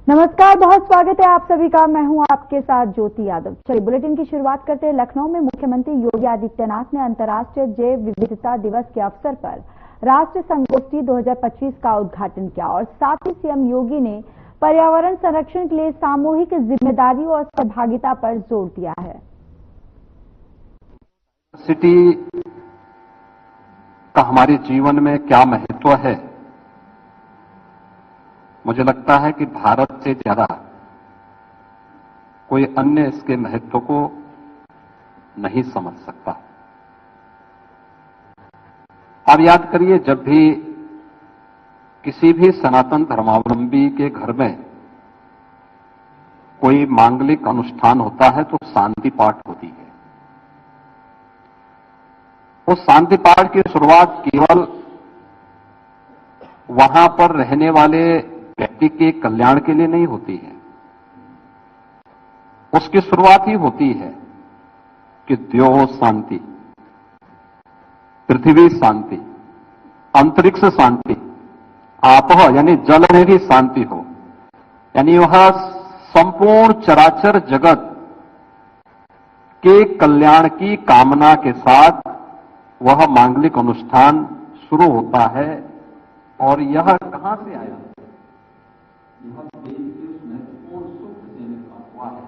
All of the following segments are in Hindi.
नमस्कार, बहुत स्वागत है आप सभी का। मैं हूं आपके साथ ज्योति यादव। चलिए बुलेटिन की शुरुआत करते हैं। लखनऊ में मुख्यमंत्री योगी आदित्यनाथ ने अंतर्राष्ट्रीय जैव विविधता दिवस के अवसर पर राष्ट्रीय संगोष्ठी 2025 का उद्घाटन किया और साथ ही सीएम योगी ने पर्यावरण संरक्षण के लिए सामूहिक जिम्मेदारी और सहभागिता पर जोर दिया है। सिटी का हमारे जीवन में क्या महत्व है, मुझे लगता है कि भारत से ज्यादा कोई अन्य इसके महत्व को नहीं समझ सकता। आप याद करिए, जब भी किसी भी सनातन धर्मावलंबी के घर में कोई मांगलिक अनुष्ठान होता है तो शांति पाठ होती है। उस शांति पाठ की शुरुआत केवल वहां पर रहने वाले व्यक्ति के कल्याण के लिए नहीं होती है। उसकी शुरुआत ही होती है कि द्योः शांति, पृथ्वी शांति, अंतरिक्ष शांति, आपः यानी जल में भी शांति हो, यानी वह संपूर्ण चराचर जगत के कल्याण की कामना के साथ वह मांगलिक अनुष्ठान शुरू होता है। और यह कहां से आया? यह देश के उस महत्वपूर्ण सूत्र से निकला हुआ है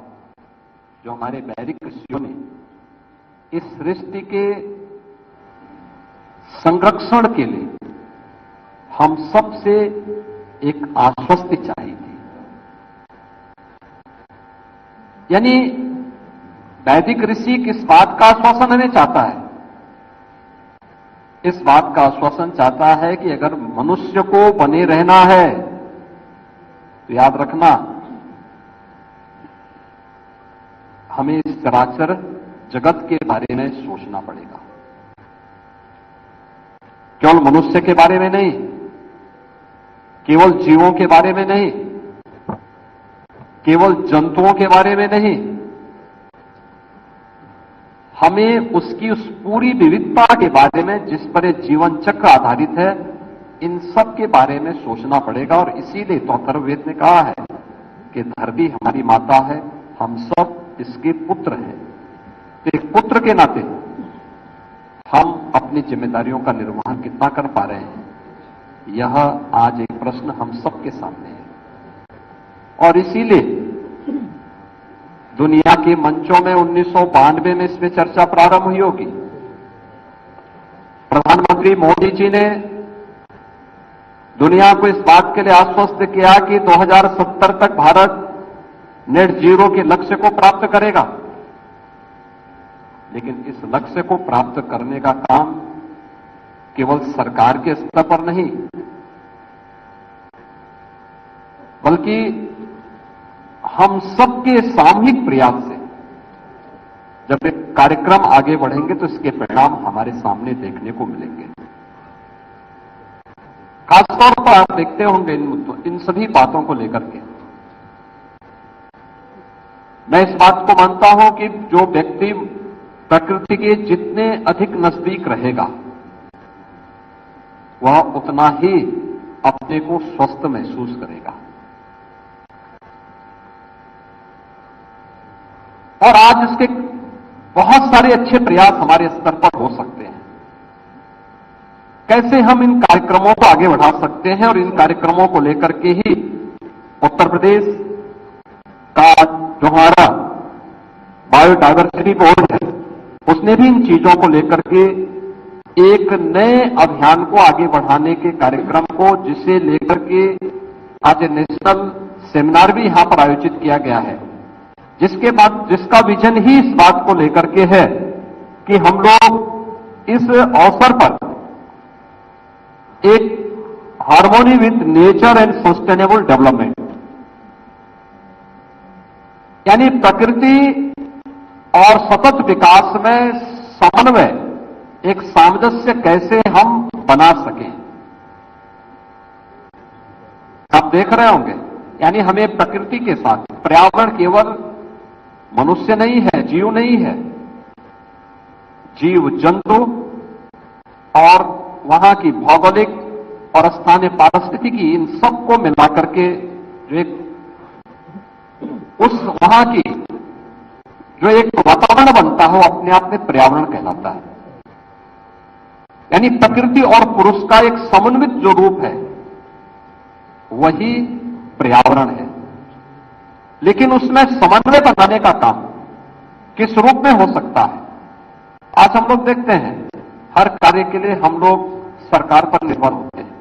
जो हमारे वैदिक ऋषियों ने इस सृष्टि के संरक्षण के लिए हम सबसे एक आश्वस्ति चाहिए थी। यानी वैदिक ऋषि किस बात का आश्वासन हमें चाहता है? इस बात का आश्वासन चाहता है कि अगर मनुष्य को बने रहना है तो याद रखना, हमें इस चराचर जगत के बारे में सोचना पड़ेगा। केवल मनुष्य के बारे में नहीं, केवल जीवों के बारे में नहीं, केवल जंतुओं के बारे में नहीं, हमें उसकी उस पूरी विविधता के बारे में जिस पर जीवन चक्र आधारित है, इन सब के बारे में सोचना पड़ेगा। और इसीलिए तो अथर्ववेद ने कहा है कि धरती हमारी माता है, हम सब इसके पुत्र हैं। तो एक पुत्र के नाते हम अपनी जिम्मेदारियों का निर्वहन कितना कर पा रहे हैं, यह आज एक प्रश्न हम सबके सामने है। और इसीलिए दुनिया के मंचों में 1992 में इस पे चर्चा प्रारंभ हुई होगी। प्रधानमंत्री मोदी जी ने दुनिया को इस बात के लिए आश्वस्त किया कि 2070 तक भारत नेट जीरो के लक्ष्य को प्राप्त करेगा। लेकिन इस लक्ष्य को प्राप्त करने का काम केवल सरकार के स्तर पर नहीं, बल्कि हम सबके सामूहिक प्रयास से जब एक कार्यक्रम आगे बढ़ेंगे तो इसके परिणाम हमारे सामने देखने को मिलेंगे। खासतौर पर आप देखते होंगे इन सभी बातों को लेकर के मैं इस बात को मानता हूं कि जो व्यक्ति प्रकृति के जितने अधिक नजदीक रहेगा वह उतना ही अपने को स्वस्थ महसूस करेगा। और आज इसके बहुत सारे अच्छे प्रयास हमारे स्तर पर हो सकते हैं। कैसे हम इन कार्यक्रमों को आगे बढ़ा सकते हैं, और इन कार्यक्रमों को लेकर के ही उत्तर प्रदेश का जो हमारा बायोडायवर्सिटी बोर्ड है, उसने भी इन चीजों को लेकर के एक नए अभियान को आगे बढ़ाने के कार्यक्रम को, जिसे लेकर के आज नेशनल सेमिनार भी यहां पर आयोजित किया गया है, जिसका विजन ही इस बात को लेकर के है कि हम लोग इस अवसर पर एक harmony with nature and sustainable development, यानी प्रकृति और सतत विकास में समन्वय, एक सामंजस्य कैसे हम बना सकें। आप देख रहे होंगे, यानी हमें प्रकृति के साथ, पर्यावरण केवल मनुष्य नहीं है, जीव नहीं है, जीव जंतु और वहां की भौगोलिक और स्थानीय पारिस्थितिकी, इन सबको मिलाकर के जो एक उस वहां की जो एक वातावरण बनता है वो अपने आप में पर्यावरण कहलाता है। यानी प्रकृति और पुरुष का एक समन्वित जो रूप है वही पर्यावरण है। लेकिन उसमें समन्वय बनाने का काम किस रूप में हो सकता है? आज हम लोग देखते हैं हर कार्य के लिए हम लोग सरकार पर निर्भर होते हैं।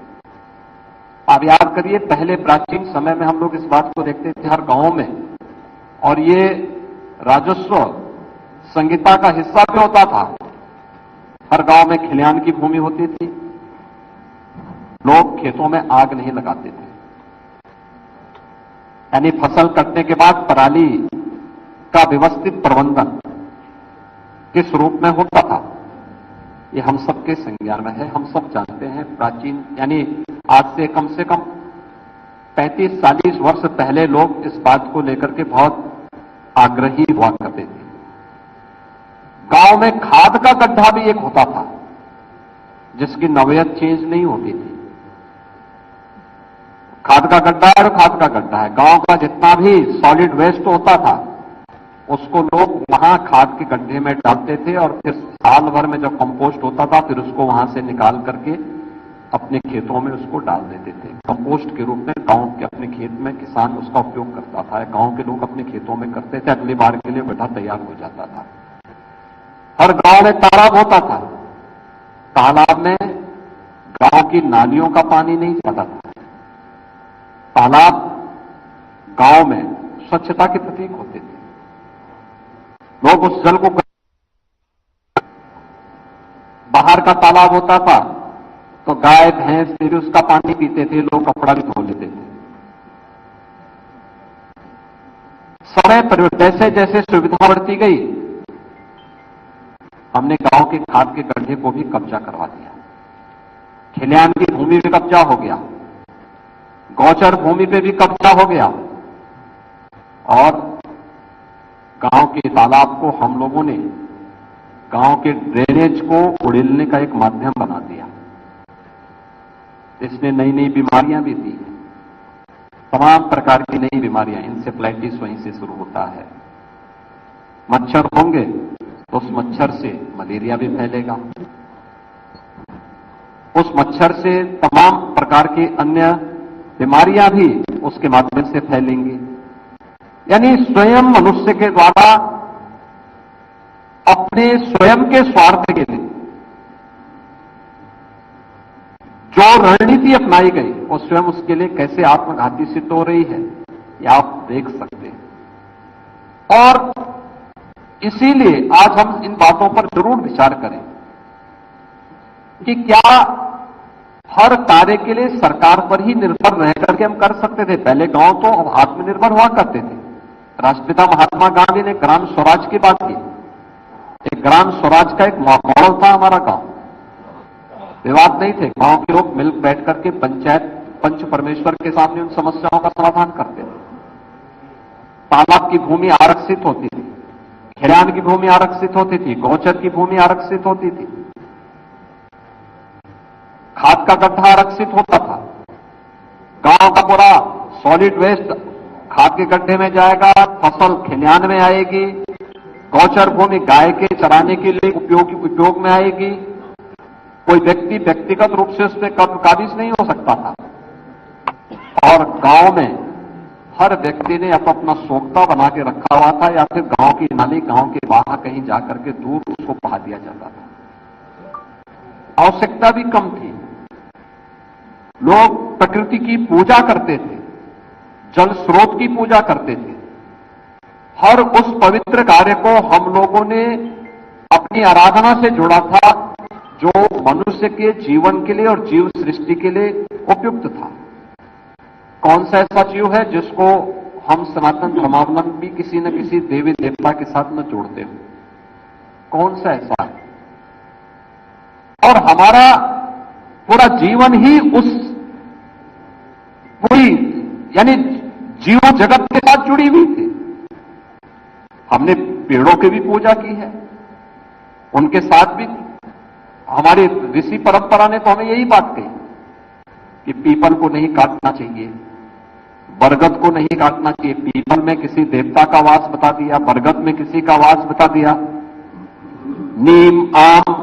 आप याद करिए, पहले प्राचीन समय में हम लोग इस बात को देखते थे हर गांव में, और ये राजस्व संहिता का हिस्सा भी होता था। हर गांव में खलिहान की भूमि होती थी, लोग खेतों में आग नहीं लगाते थे। यानी फसल कटने के बाद पराली का व्यवस्थित प्रबंधन किस रूप में होता था, ये हम सबके संज्ञान में है। हम सब जानते हैं प्राचीन, यानी आज से कम 35-40 वर्ष पहले लोग इस बात को लेकर के बहुत आग्रही हुआ करते थे। गांव में खाद का गड्ढा भी एक होता था जिसकी नौयत चेंज नहीं होती थी। खाद का गड्ढा है और खाद का गड्ढा है। गांव का जितना भी सॉलिड वेस्ट होता था उसको लोग वहां खाद के गड्ढे में डालते थे, और फिर साल भर में जब कंपोस्ट होता था फिर उसको वहां से निकाल करके अपने खेतों में उसको डाल देते थे। कंपोस्ट के रूप में गांव के अपने खेत में किसान उसका उपयोग करता था, गांव के लोग अपने खेतों में करते थे। अगली बार के लिए गड्ढा तैयार हो जाता था। हर गांव में तालाब होता था। तालाब में गांव की नालियों का पानी नहीं जाता था। तालाब गांव में स्वच्छता के प्रतीक होते थे। लोग उस जल को, बाहर का तालाब होता था तो गाय भैंस फिर उसका पानी पीते थे, लोग कपड़ा भी धो लेते थे। समय पर जैसे जैसे सुविधा बढ़ती गई हमने गांव के खाद के गड्ढे को भी कब्जा करवा दिया। खलिहान की भूमि पे कब्जा हो गया, गौचर भूमि पे भी कब्जा हो गया, और गांव के तालाब को हम लोगों ने गांव के ड्रेनेज को उड़ेलने का एक माध्यम बना दिया। इसने नई नई बीमारियां भी दी, तमाम प्रकार की नई बीमारियां। इंसेफ्लाइटिस वहीं से शुरू होता है। मच्छर होंगे तो उस मच्छर से मलेरिया भी फैलेगा, उस मच्छर से तमाम प्रकार की अन्य बीमारियां भी उसके माध्यम से फैलेंगी। यानी स्वयं मनुष्य के द्वारा अपने स्वयं के स्वार्थ के लिए जो रणनीति अपनाई गई वो स्वयं उसके लिए कैसे आत्मघाती सिद्ध हो रही है, ये आप देख सकते हैं। और इसीलिए आज हम इन बातों पर जरूर विचार करें कि क्या हर कार्य के लिए सरकार पर ही निर्भर रह करके हम कर सकते थे। पहले गांव तो आत्मनिर्भर हुआ करते थे। राष्ट्रपिता महात्मा गांधी ने ग्राम स्वराज की बात की। एक ग्राम स्वराज का एक मॉडल था हमारा गांव। विवाद नहीं थे, गांव के लोग मिल बैठ करके पंचायत पंच परमेश्वर के सामने उन समस्याओं का समाधान करते थे। तालाब की भूमि आरक्षित होती थी, खलिहान की भूमि आरक्षित होती थी, गौचर की भूमि आरक्षित होती थी, खाद का गड्ढा आरक्षित होता था। गांव का पूरा सॉलिड वेस्ट खाद के गड्ढे में जाएगा, फसल खलिहान में आएगी, गौचर भूमि गाय के चराने के लिए उपयोग में आएगी। कोई व्यक्ति व्यक्तिगत रूप से उसमें काबिज नहीं हो सकता था। और गांव में हर व्यक्ति ने अपना सोखता बना के रखा हुआ था, या फिर गांव की नाली गांव के बाहर कहीं जाकर के दूर उसको बहा दिया जाता था। आवश्यकता भी कम थी। लोग प्रकृति की पूजा करते थे, जल स्रोत की पूजा करते थे। हर उस पवित्र कार्य को हम लोगों ने अपनी आराधना से जोड़ा था जो मनुष्य के जीवन के लिए और जीव सृष्टि के लिए उपयुक्त था। कौन सा ऐसा जीव है जिसको हम सनातन धर्मावलंबी किसी न किसी देवी देवता के साथ न जोड़ते हो? कौन सा ऐसा है? और हमारा पूरा जीवन ही उस पूरी यानी जीव जगत के साथ जुड़ी हुई थी। हमने पेड़ों की भी पूजा की है, उनके साथ भी हमारी ऋषि परंपरा ने तो हमें यही बात कही कि पीपल को नहीं काटना चाहिए, बरगद को नहीं काटना चाहिए, पीपल में किसी देवता का वास बता दिया, बरगद में किसी का वास बता दिया, नीम, आम,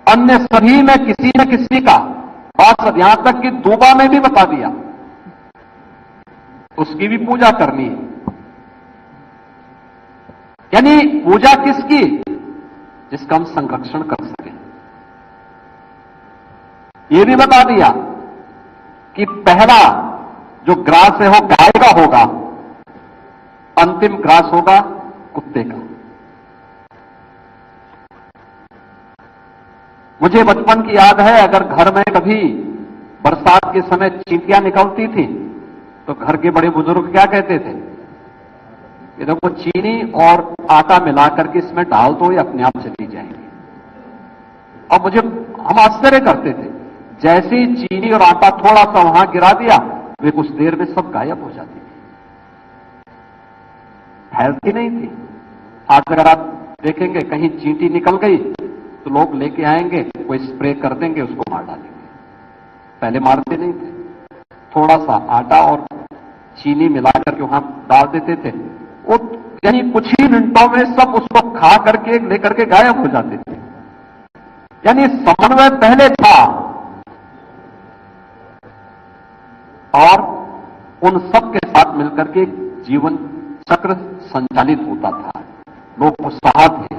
अन्य सभी में किसी न किसी का वास, यहां तक कि दूबा में भी बता दिया, उसकी भी पूजा करनी है। यानी पूजा किसकी? जिसका हम संरक्षण कर सकें। यह भी बता दिया कि पहला जो ग्रास है वो गाय का होगा, अंतिम ग्रास होगा कुत्ते का। मुझे बचपन की याद है, अगर घर में कभी बरसात के समय चींटियां निकलती थी तो घर के बड़े बुजुर्ग क्या कहते थे कि देखो चीनी और आटा मिलाकर के इसमें डाल दो, ये अपने आप चली जाएंगी। और हम आश्चर्य करते थे, जैसे ही चीनी और आटा थोड़ा सा वहां गिरा दिया, वे कुछ देर में सब गायब हो जाती थी, फैलती नहीं थी। आज अगर आप देखेंगे कहीं चींटी निकल गई तो लोग लेके आएंगे, कोई स्प्रे कर देंगे, उसको मार डालेंगे। पहले मारते नहीं थे, थोड़ा सा आटा और चीनी मिलाकर के वहां डाल देते थे, वो यानी कुछ ही मिनटों में सब उसको खा करके लेकर के गायब हो जाते थे। यानी समन्वय पहले था और उन सब के साथ मिलकर के जीवन चक्र संचालित होता था, लोग उत्साह थे।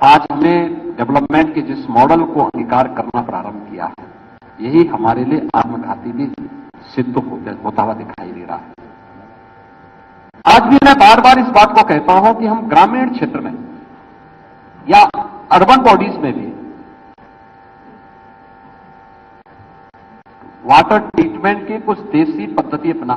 आज हमने डेवलपमेंट के जिस मॉडल को अंगीकार करना प्रारंभ किया है, यही हमारे लिए आत्मघाती भी सिद्ध होता हुआ दिखाई दे रहा है। आज भी मैं बार बार इस बात को कहता हूं कि हम ग्रामीण क्षेत्र में या अर्बन बॉडीज में भी वाटर ट्रीटमेंट की कुछ देसी पद्धति अपना।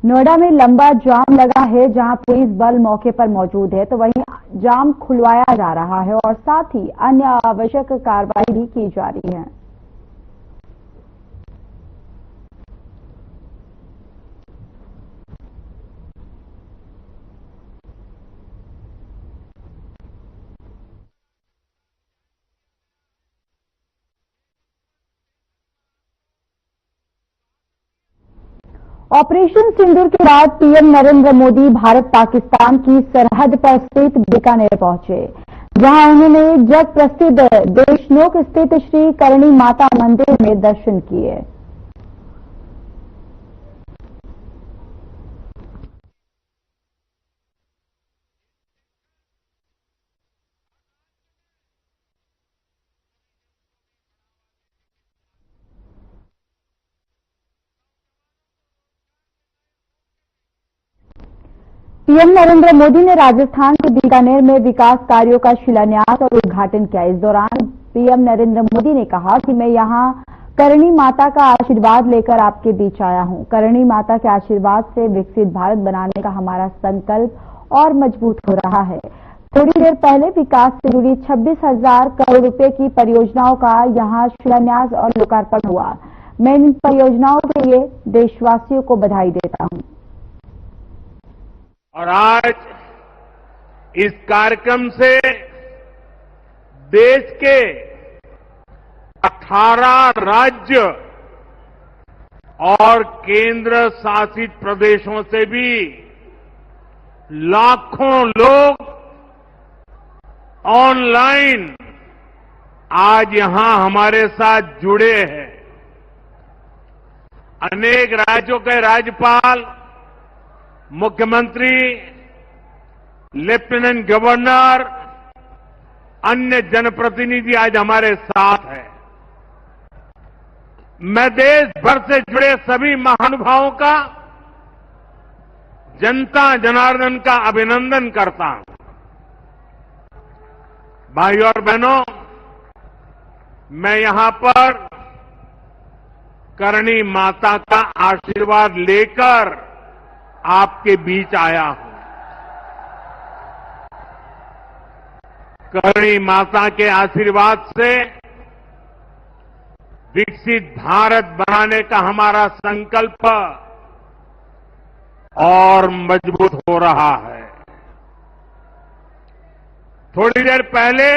नोएडा में लंबा जाम लगा है, जहां पुलिस बल मौके पर मौजूद है, तो वहीं जाम खुलवाया जा रहा है और साथ ही अन्य आवश्यक कार्रवाई भी की जा रही है। ऑपरेशन सिंदूर के बाद पीएम नरेंद्र मोदी भारत पाकिस्तान की सरहद पर स्थित बीकानेर पहुंचे, जहां उन्होंने जग प्रसिद्ध देशनोक स्थित श्री करणी माता मंदिर में दर्शन किए। पीएम नरेंद्र मोदी ने राजस्थान के बीकानेर में विकास कार्यों का शिलान्यास और उद्घाटन किया। इस दौरान पीएम नरेंद्र मोदी ने कहा कि मैं यहां करणी माता का आशीर्वाद लेकर आपके बीच आया हूं। करणी माता के आशीर्वाद से विकसित भारत बनाने का हमारा संकल्प और मजबूत हो रहा है। थोड़ी देर पहले विकास से जुड़ी 26,000 करोड़ रुपए की परियोजनाओं का यहां शिलान्यास और लोकार्पण हुआ। मैं इन परियोजनाओं के लिए देशवासियों को बधाई देता हूं। और आज इस कार्यक्रम से देश के 18 राज्य और केंद्र शासित प्रदेशों से भी लाखों लोग ऑनलाइन आज यहां हमारे साथ जुड़े हैं। अनेक राज्यों के राज्यपाल, मुख्यमंत्री, लेफ्टिनेंट गवर्नर, अन्य जनप्रतिनिधि आज हमारे साथ हैं। मैं देश भर से जुड़े सभी महानुभावों का, जनता जनार्दन का अभिनंदन करता हूं। भाइयों और बहनों, मैं यहां पर करणी माता का आशीर्वाद लेकर आपके बीच आया हूं। करणी माता के आशीर्वाद से विकसित भारत बनाने का हमारा संकल्प और मजबूत हो रहा है। थोड़ी देर पहले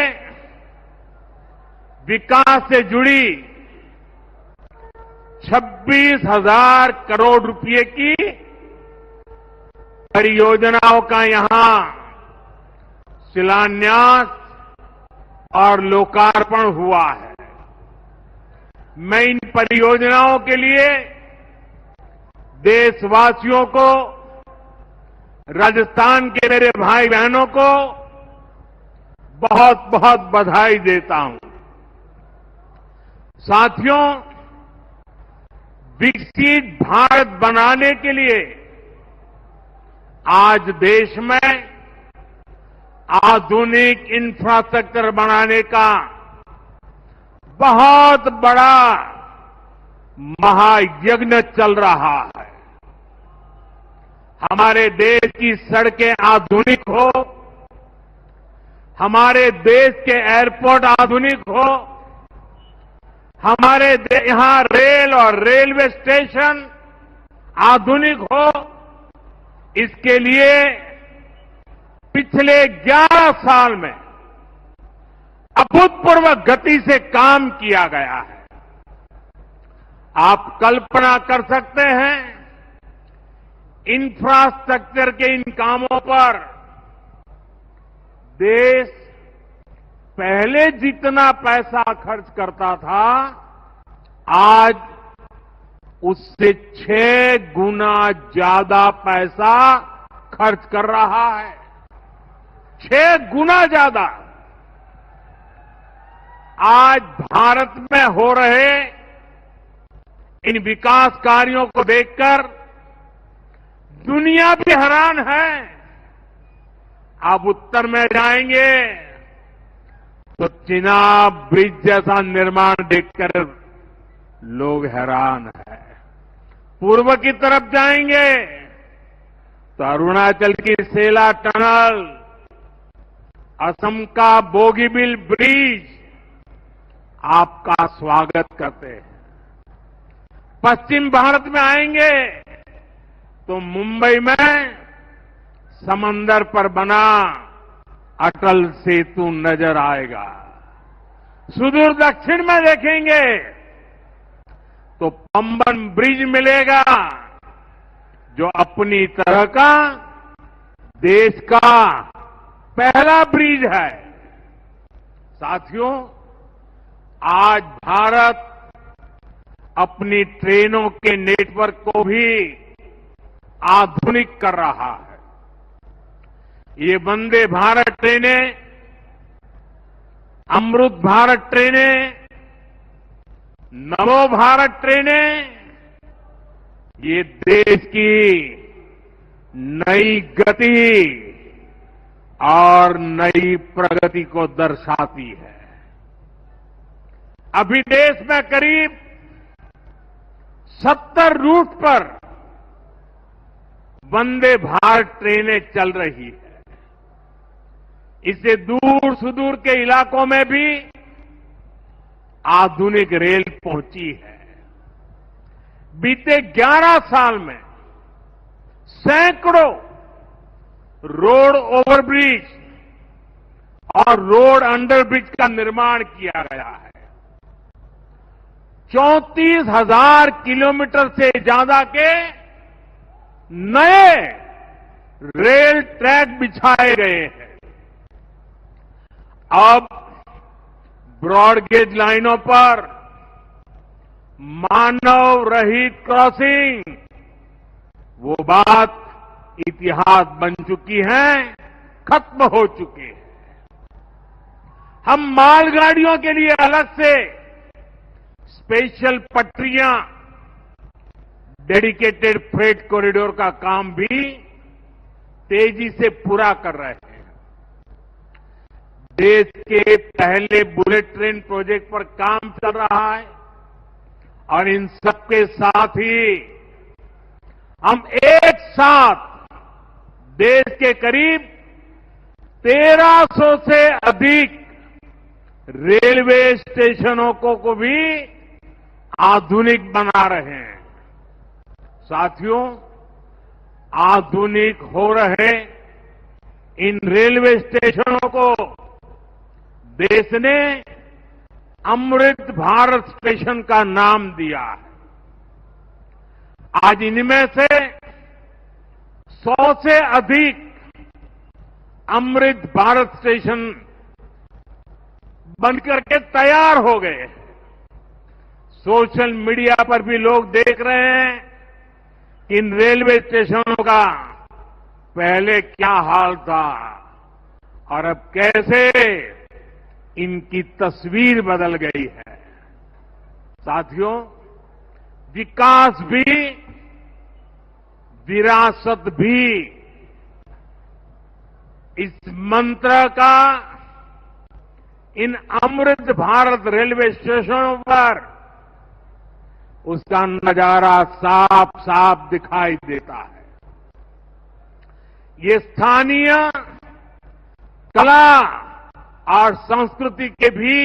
विकास से जुड़ी 26,000 करोड़ रुपए की परियोजनाओं का यहां शिलान्यास और लोकार्पण हुआ है। मैं इन परियोजनाओं के लिए देशवासियों को, राजस्थान के मेरे भाई बहनों को बहुत बहुत बधाई देता हूं। साथियों, विकसित भारत बनाने के लिए आज देश में आधुनिक इंफ्रास्ट्रक्चर बनाने का बहुत बड़ा महायज्ञ चल रहा है। हमारे देश की सड़कें आधुनिक हो, हमारे देश के एयरपोर्ट आधुनिक हो, हमारे यहां रेल और रेलवे स्टेशन आधुनिक हो, इसके लिए पिछले 11 साल में अभूतपूर्व गति से काम किया गया है। आप कल्पना कर सकते हैं, इंफ्रास्ट्रक्चर के इन कामों पर देश पहले जितना पैसा खर्च करता था, आज उससे 6 गुना ज्यादा पैसा खर्च कर रहा है। 6 गुना ज्यादा। आज भारत में हो रहे इन विकास कार्यों को देखकर दुनिया भी हैरान है। आप उत्तर में जाएंगे तो चिनाब ब्रिज जैसा निर्माण देखकर लोग हैरान हैं। पूर्व की तरफ जाएंगे तो अरुणाचल की सेला टनल, असम का बोगीबिल ब्रिज आपका स्वागत करते हैं। पश्चिम भारत में आएंगे तो मुंबई में समंदर पर बना अटल सेतु नजर आएगा। सुदूर दक्षिण में देखेंगे तो पंबन ब्रिज मिलेगा, जो अपनी तरह का देश का पहला ब्रिज है। साथियों, आज भारत अपनी ट्रेनों के नेटवर्क को भी आधुनिक कर रहा है। ये वंदे भारत ट्रेनें, अमृत भारत ट्रेनें, नमो भारत ट्रेनें, ये देश की नई गति और नई प्रगति को दर्शाती है। अभी देश में करीब 70 रूट पर वंदे भारत ट्रेनें चल रही है। इससे दूर सुदूर के इलाकों में भी आधुनिक रेल पहुंची है। बीते 11 साल में सैकड़ों रोड ओवरब्रिज और रोड अंडरब्रिज का निर्माण किया गया है। 34,000 किलोमीटर से ज्यादा के नए रेल ट्रैक बिछाए गए हैं। अब ब्रॉडगेज लाइनों पर मानव रहित क्रॉसिंग, वो बात इतिहास बन चुकी है, खत्म हो चुकी है। हम मालगाड़ियों के लिए अलग से स्पेशल पटरियां, डेडिकेटेड फ्रेट कॉरिडोर का काम भी तेजी से पूरा कर रहे हैं। देश के पहले बुलेट ट्रेन प्रोजेक्ट पर काम चल रहा है और इन सबके साथ ही हम एक साथ देश के करीब 1300 से अधिक रेलवे स्टेशनों को भी आधुनिक बना रहे हैं। साथियों, आधुनिक हो रहे इन रेलवे स्टेशनों को देश ने अमृत भारत स्टेशन का नाम दिया है। आज इनमें से 100 से अधिक अमृत भारत स्टेशन बनकर के तैयार हो गए। सोशल मीडिया पर भी लोग देख रहे हैं कि इन रेलवे स्टेशनों का पहले क्या हाल था और अब कैसे इनकी तस्वीर बदल गई है। साथियों, विकास भी, विरासत भी, इस मंत्र का इन अमृत भारत रेलवे स्टेशनों पर उसका नजारा साफ साफ दिखाई देता है। ये स्थानीय कला और संस्कृति के भी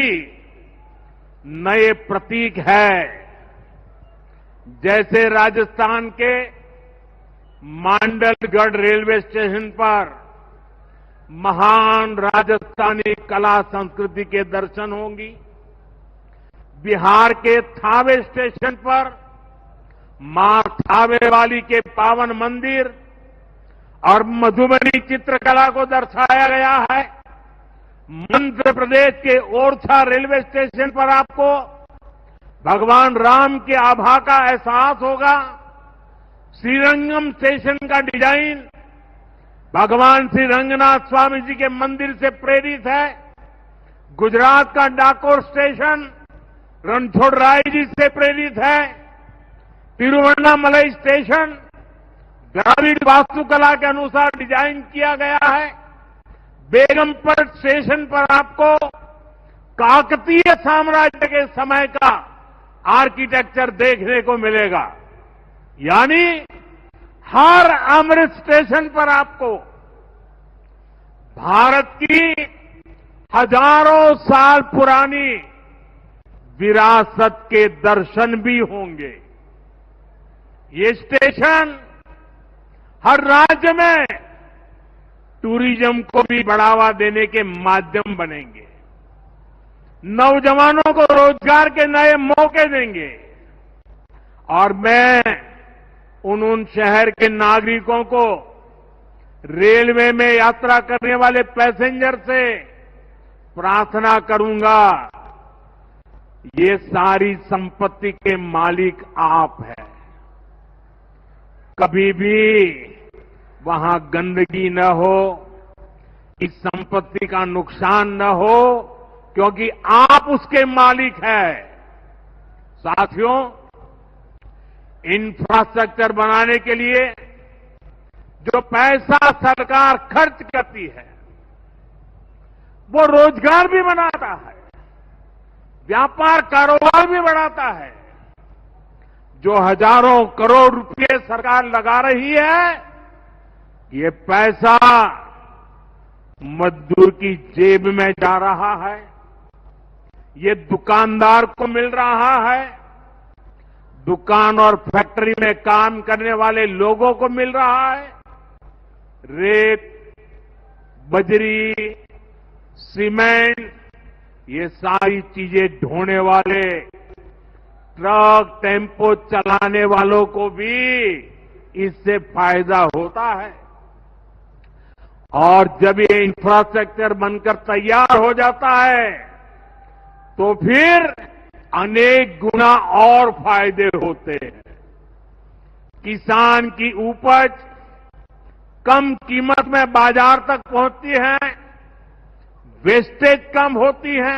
नए प्रतीक है। जैसे राजस्थान के मांडलगढ़ रेलवे स्टेशन पर महान राजस्थानी कला संस्कृति के दर्शन होंगी। बिहार के थावे स्टेशन पर मां थावे वाली के पावन मंदिर और मधुबनी चित्रकला को दर्शाया गया है। मध्य प्रदेश के ओरछा रेलवे स्टेशन पर आपको भगवान राम के आभा का एहसास होगा। श्रीरंगम स्टेशन का डिजाइन भगवान श्री रंगनाथ स्वामी जी के मंदिर से प्रेरित है। गुजरात का डाकोर स्टेशन रणछोड़राय जी से प्रेरित है। तिरुवन्नामलई स्टेशन द्राविड़ वास्तुकला के अनुसार डिजाइन किया गया है। बेगमपट स्टेशन पर आपको काकतीय साम्राज्य के समय का आर्किटेक्चर देखने को मिलेगा। यानी हर अमृत स्टेशन पर आपको भारत की हजारों साल पुरानी विरासत के दर्शन भी होंगे। ये स्टेशन हर राज्य में टूरिज्म को भी बढ़ावा देने के माध्यम बनेंगे। नौजवानों को रोजगार के नए मौके देंगे। और मैं उन शहर के नागरिकों को, रेलवे में यात्रा करने वाले पैसेंजर से प्रार्थना करूंगा, ये सारी संपत्ति के मालिक आप हैं। कभी भी वहां गंदगी न हो, इस संपत्ति का नुकसान न हो, क्योंकि आप उसके मालिक हैं। साथियों, इंफ्रास्ट्रक्चर बनाने के लिए जो पैसा सरकार खर्च करती है, वो रोजगार भी बनाता है, व्यापार कारोबार भी बढ़ाता है। जो हजारों करोड़ रुपए सरकार लगा रही है, ये पैसा मजदूर की जेब में जा रहा है, ये दुकानदार को मिल रहा है, दुकान और फैक्ट्री में काम करने वाले लोगों को मिल रहा है। रेत, बजरी, सीमेंट, ये सारी चीजें ढोने वाले ट्रक, टेम्पो चलाने वालों को भी इससे फायदा होता है। और जब ये इंफ्रास्ट्रक्चर बनकर तैयार हो जाता है, तो फिर अनेक गुना और फायदे होते हैं। किसान की उपज कम कीमत में बाजार तक पहुंचती है, वेस्टेज कम होती है,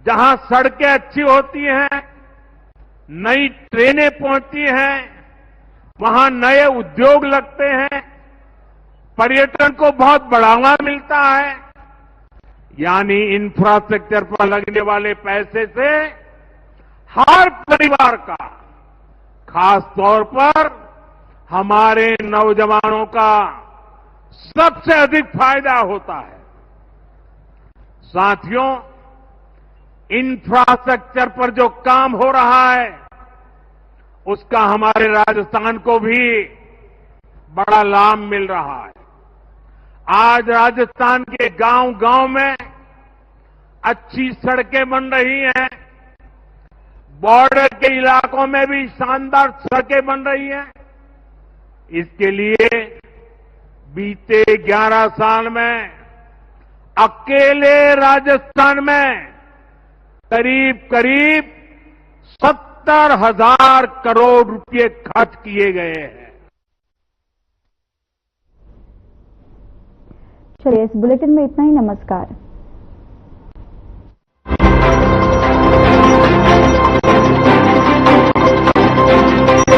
जहां सड़कें अच्छी होती हैं, नई ट्रेनें पहुंचती हैं, वहां नए उद्योग लगते हैं, पर्यटन को बहुत बढ़ावा मिलता है। यानी इंफ्रास्ट्रक्चर पर लगने वाले पैसे से हर परिवार का, खास तौर पर हमारे नौजवानों का सबसे अधिक फायदा होता है। साथियों, इंफ्रास्ट्रक्चर पर जो काम हो रहा है, उसका हमारे राजस्थान को भी बड़ा लाभ मिल रहा है। आज राजस्थान के गांव-गांव में अच्छी सड़कें बन रही हैं, बॉर्डर के इलाकों में भी शानदार सड़कें बन रही हैं। इसके लिए बीते 11 साल में अकेले राजस्थान में करीब करीब 70,000 करोड़ रुपए खर्च किए गए हैं। चलिए इस बुलेटिन में इतना ही। नमस्कार।